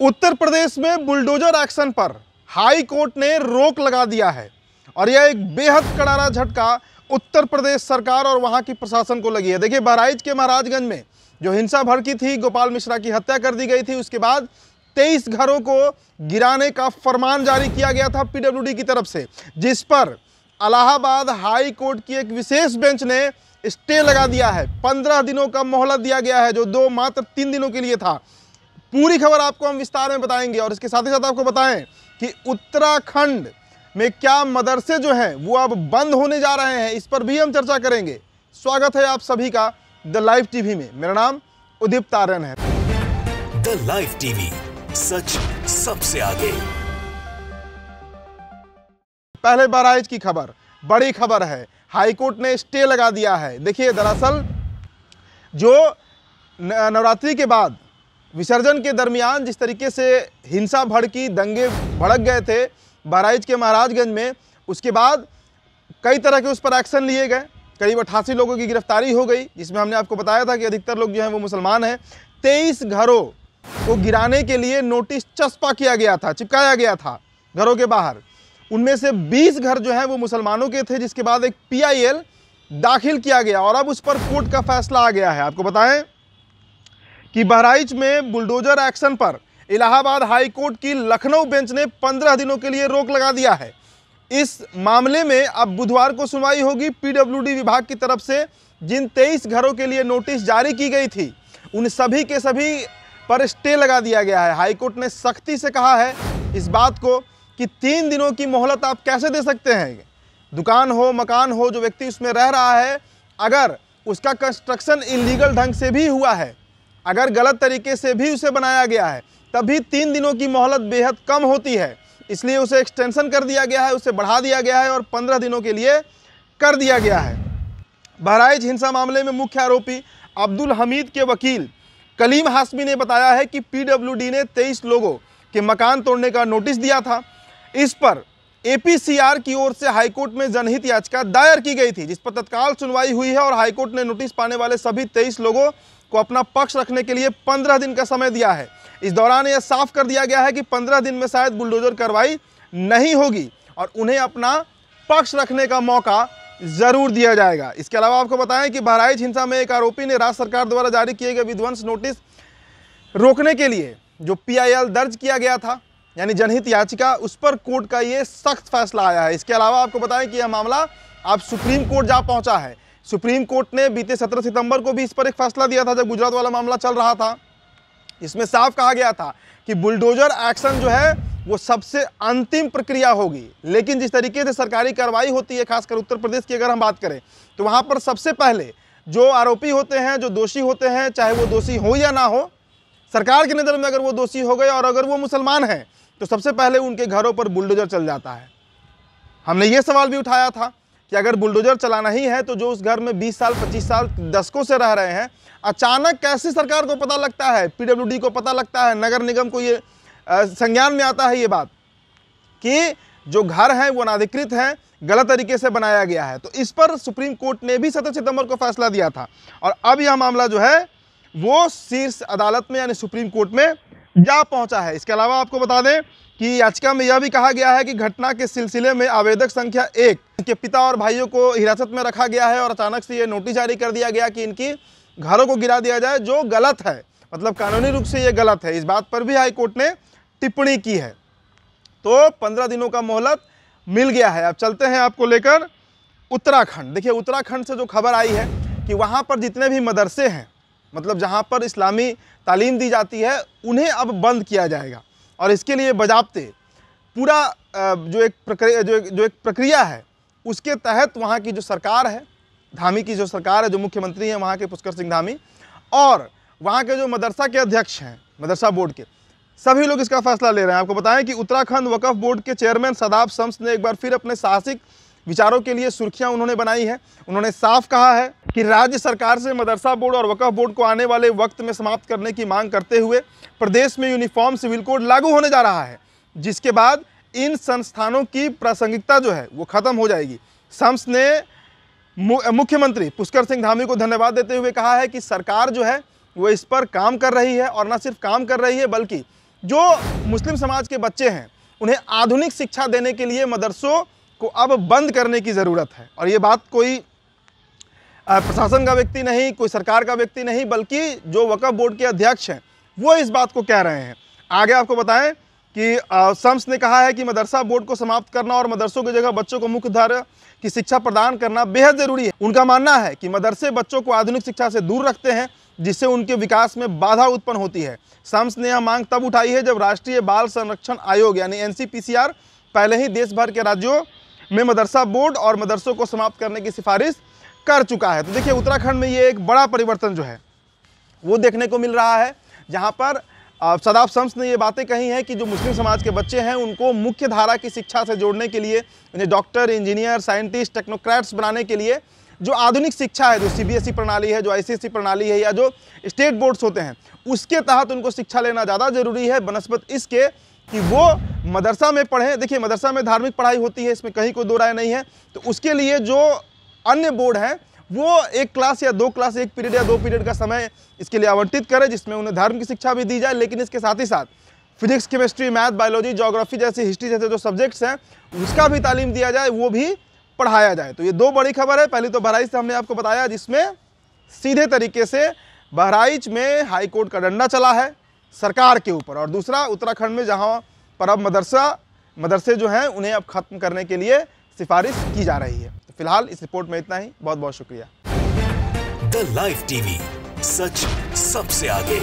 उत्तर प्रदेश में bulldozer action पर high court ने रोक लगा दिया है और यह एक बेहद करारा झटका उत्तर प्रदेश सरकार और वहां की प्रशासन को लगी है। देखिए, बहराइच के महाराजगंज में जो हिंसा भड़की थी, गोपाल मिश्रा की हत्या कर दी गई थी, उसके बाद 23 घरों को गिराने का फरमान जारी किया गया था पीडब्ल्यूडी की तरफ से, जिस पर इलाहाबाद हाई कोर्ट की एक विशेष बेंच ने स्टे लगा दिया है। 15 दिनों का मोहलत दिया गया है, जो मात्र 3 दिनों के लिए था। पूरी खबर आपको हम विस्तार में बताएंगे और इसके साथ ही साथ आपको बताएं कि उत्तराखंड में क्या मदरसे जो हैं वो अब बंद होने जा रहे हैं, इस पर भी हम चर्चा करेंगे। स्वागत है आप सभी का द लाइव टीवी में। मेरा नाम उदित आर्यन है। द लाइव टीवी, सच सबसे आगे। पहले बहराइच की खबर, बड़ी खबर है, हाईकोर्ट ने स्टे लगा दिया है। देखिए, दरअसल जो नवरात्रि के बाद विसर्जन के दरमियान जिस तरीके से हिंसा भड़की, दंगे भड़क गए थे बहराइच के महाराजगंज में, उसके बाद कई तरह के उस पर एक्शन लिए गए। करीब 88 लोगों की गिरफ्तारी हो गई, जिसमें हमने आपको बताया था कि अधिकतर लोग जो हैं वो मुसलमान हैं। 23 घरों को गिराने के लिए नोटिस चस्पा किया गया था, चिपकाया गया था घरों के बाहर। उनमें से 20 घर जो हैं वो मुसलमानों के थे, जिसके बाद एक PIL दाखिल किया गया और अब उस पर कोर्ट का फैसला आ गया है। आपको बताएं कि बहराइच में बुलडोजर एक्शन पर इलाहाबाद हाई कोर्ट की लखनऊ बेंच ने 15 दिनों के लिए रोक लगा दिया है। इस मामले में अब बुधवार को सुनवाई होगी। पीडब्ल्यूडी विभाग की तरफ से जिन 23 घरों के लिए नोटिस जारी की गई थी, उन सभी के सभी पर स्टे लगा दिया गया है। हाईकोर्ट ने सख्ती से कहा है इस बात को कि 3 दिनों की मोहलत आप कैसे दे सकते हैं। दुकान हो, मकान हो, जो व्यक्ति उसमें रह रहा है, अगर उसका कंस्ट्रक्शन इलीगल ढंग से भी हुआ है, अगर गलत तरीके से भी उसे बनाया गया है, तभी 3 दिनों की मोहलत बेहद कम होती है। इसलिए उसे एक्सटेंशन कर दिया गया है, उसे बढ़ा दिया गया है और 15 दिनों के लिए कर दिया गया है। बहराइच हिंसा मामले में मुख्य आरोपी अब्दुल हमीद के वकील कलीम हाशमी ने बताया है कि पीडब्ल्यूडी ने 23 लोगों के मकान तोड़ने का नोटिस दिया था। इस पर APCR की ओर से हाईकोर्ट में जनहित याचिका दायर की गई थी, जिस पर तत्काल सुनवाई हुई है और हाईकोर्ट ने नोटिस पाने वाले सभी 23 लोगों को अपना पक्ष रखने के लिए 15 दिन का समय दिया है। इस दौरान यह साफ कर दिया गया है कि 15 दिन में शायद बुलडोजर कार्रवाई नहीं होगी और उन्हें अपना पक्ष रखने का मौका जरूर दिया जाएगा। इसके अलावा आपको बताएं कि बहराइच हिंसा में एक आरोपी ने राज्य सरकार द्वारा जारी किए गए विध्वंस नोटिस रोकने के लिए जो PIL दर्ज किया गया था, यानी जनहित याचिका, उस पर कोर्ट का ये सख्त फैसला आया है। इसके अलावा आपको बताएं कि यह मामला अब सुप्रीम कोर्ट जा पहुंचा है। सुप्रीम कोर्ट ने बीते 17 सितंबर को भी इस पर एक फैसला दिया था, जब गुजरात वाला मामला चल रहा था। इसमें साफ कहा गया था कि बुलडोजर एक्शन जो है वो सबसे अंतिम प्रक्रिया होगी, लेकिन जिस तरीके से सरकारी कार्रवाई होती है, खासकर उत्तर प्रदेश की अगर हम बात करें, तो वहाँ पर सबसे पहले जो आरोपी होते हैं, जो दोषी होते हैं, चाहे वो दोषी हो या ना हो, सरकार की नज़र में अगर वो दोषी हो गए और अगर वो मुसलमान हैं, तो सबसे पहले उनके घरों पर बुलडोजर चल जाता है। हमने ये सवाल भी उठाया था कि अगर बुलडोजर चलाना ही है तो जो उस घर में 20 साल 25 साल दशकों से रह रहे हैं, अचानक कैसे सरकार को पता लगता है, पीडब्ल्यूडी को पता लगता है, नगर निगम को ये संज्ञान में आता है ये बात कि जो घर हैं वो अनाधिकृत हैं, गलत तरीके से बनाया गया है। तो इस पर सुप्रीम कोर्ट ने भी 17 सितंबर को फैसला दिया था और अब यह मामला जो है वो शीर्ष अदालत में यानी सुप्रीम कोर्ट में जा पहुंचा है। इसके अलावा आपको बता दें कि याचिका में यह भी कहा गया है कि घटना के सिलसिले में आवेदक संख्या 1 के पिता और भाइयों को हिरासत में रखा गया है और अचानक से ये नोटिस जारी कर दिया गया कि इनकी घरों को गिरा दिया जाए, जो गलत है, मतलब कानूनी रूप से ये गलत है। इस बात पर भी हाईकोर्ट ने टिप्पणी की है। तो 15 दिनों का मोहलत मिल गया है। अब चलते हैं आपको लेकर उत्तराखंड। देखिए, उत्तराखंड से जो खबर आई है कि वहाँ पर जितने भी मदरसे हैं, मतलब जहाँ पर इस्लामी तालीम दी जाती है, उन्हें अब बंद किया जाएगा और इसके लिए बजाबते पूरा जो एक प्रक्रिया है, उसके तहत वहाँ की जो सरकार है, धामी की जो सरकार है, जो मुख्यमंत्री हैं वहाँ के पुष्कर सिंह धामी, और वहाँ के जो मदरसा के अध्यक्ष हैं, मदरसा बोर्ड के सभी लोग इसका फैसला ले रहे हैं। आपको बताएं कि उत्तराखंड वक्फ बोर्ड के चेयरमैन शादाब शम्स ने एक बार फिर अपने साहसिक विचारों के लिए सुर्खियां उन्होंने बनाई है। उन्होंने साफ कहा है कि राज्य सरकार से मदरसा बोर्ड और वक्फ बोर्ड को आने वाले वक्त में समाप्त करने की मांग करते हुए प्रदेश में यूनिफॉर्म सिविल कोड लागू होने जा रहा है, जिसके बाद इन संस्थानों की प्रासंगिकता जो है वो खत्म हो जाएगी। शम्स ने मुख्यमंत्री पुष्कर सिंह धामी को धन्यवाद देते हुए कहा है कि सरकार जो है वो इस पर काम कर रही है और न सिर्फ काम कर रही है बल्कि जो मुस्लिम समाज के बच्चे हैं उन्हें आधुनिक शिक्षा देने के लिए मदरसों को अब बंद करने की ज़रूरत है। और ये बात कोई प्रशासन का व्यक्ति नहीं, कोई सरकार का व्यक्ति नहीं, बल्कि जो वक्फ बोर्ड के अध्यक्ष हैं वो इस बात को कह रहे हैं। आगे आपको बताएं कि शम्स ने कहा है कि मदरसा बोर्ड को समाप्त करना और मदरसों की जगह बच्चों को मुख्य धारा की शिक्षा प्रदान करना बेहद ज़रूरी है। उनका मानना है कि मदरसे बच्चों को आधुनिक शिक्षा से दूर रखते हैं, जिससे उनके विकास में बाधा उत्पन्न होती है। शम्स ने यह मांग तब उठाई है जब राष्ट्रीय बाल संरक्षण आयोग यानी NCPCR पहले ही देश भर के राज्यों में मदरसा बोर्ड और मदरसों को समाप्त करने की सिफारिश कर चुका है। तो देखिए उत्तराखंड में ये एक बड़ा परिवर्तन जो है वो देखने को मिल रहा है, जहाँ पर सदाफ शम्स ने ये बातें कही हैं कि जो मुस्लिम समाज के बच्चे हैं उनको मुख्य धारा की शिक्षा से जोड़ने के लिए, उन्हें डॉक्टर, इंजीनियर, साइंटिस्ट, टेक्नोक्रेट्स बनाने के लिए जो आधुनिक शिक्षा है, जो CBSE प्रणाली है, जो ICSE प्रणाली है या जो स्टेट बोर्ड्स होते हैं, उसके तहत उनको शिक्षा लेना ज़्यादा ज़रूरी है बनस्बत इसके कि वो मदरसा में पढ़ें। देखिए मदरसा में धार्मिक पढ़ाई होती है, इसमें कहीं कोई दो राय नहीं है। तो उसके लिए जो अन्य बोर्ड हैं वो एक क्लास या दो क्लास, एक पीरियड या दो पीरियड का समय इसके लिए आवंटित करें, जिसमें उन्हें धर्म की शिक्षा भी दी जाए, लेकिन इसके साथ ही साथ physics, chemistry, math, biology, geography जैसे, हिस्ट्री जैसे जो सब्जेक्ट्स हैं उसका भी तालीम दिया जाए, वो भी पढ़ाया जाए। तो ये दो बड़ी खबर है। पहली तो बहराइच से हमने आपको बताया, जिसमें सीधे तरीके से बहराइच में हाई कोर्ट का डंडा चला है सरकार के ऊपर, और दूसरा उत्तराखंड में जहाँ पर अब मदरसे जो हैं उन्हें अब खत्म करने के लिए सिफारिश की जा रही है। तो फिलहाल इस रिपोर्ट में इतना ही। बहुत बहुत शुक्रिया। द लाइव टीवी, सच सबसे आगे।